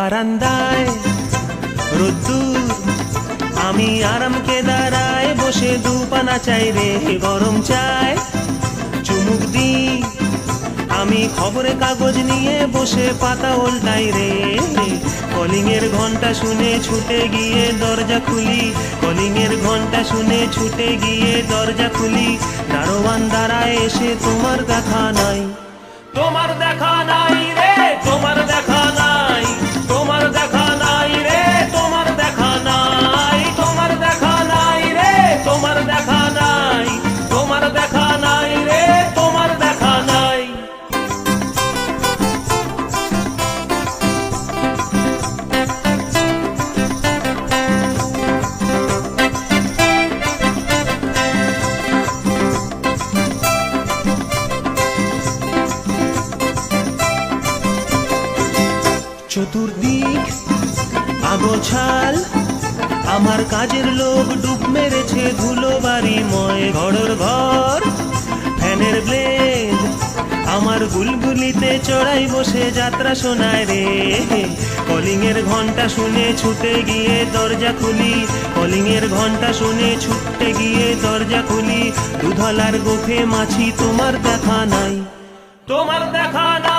বারান্দায় রোদ্দুর, আমি আরাম কেদারায় বসে দুপানা চাই রে গরম চায় চুমুক দি। আমি খবরের কাগজ নিয়ে বসে পাতা উল্টাই রে, কলিং এর ঘন্টা শুনে ছুটে গিয়ে দরজা খুলি, কলিং এর ঘন্টা শুনে ছুটে গিয়ে দরজা খুলি। দারোয়ান দাঁড়ায় এসে তোমার দেখা নাই, তোমার দেখা নাই রে, তোমার দেখা নাই, তোমার দেখা নাই রে, তোমার দেখা নাই, তোমার দেখা নাই রে, তোমার দেখা নাই, তোমার দেখা নাই রে, তোমার দেখা নাই। চতুর্দিক আগোছাল, আমার কাজের লোক ডুব মেরেছে ধুলো বাড়িময় ঘরের ঘর। ফ্যানের ব্লেড আমার বুলবুলিতে চড়াই বসে যাত্রা শোনায় রে, কলিং এর ঘন্টা শুনে ছুটে গিয়ে দরজা খুলি, কলিং এর ঘন্টা শুনে ছুটে গিয়ে দরজা খুলি। দুধলার গোফে মাছি তোমার দেখা নাই, তোমার দেখা নাই।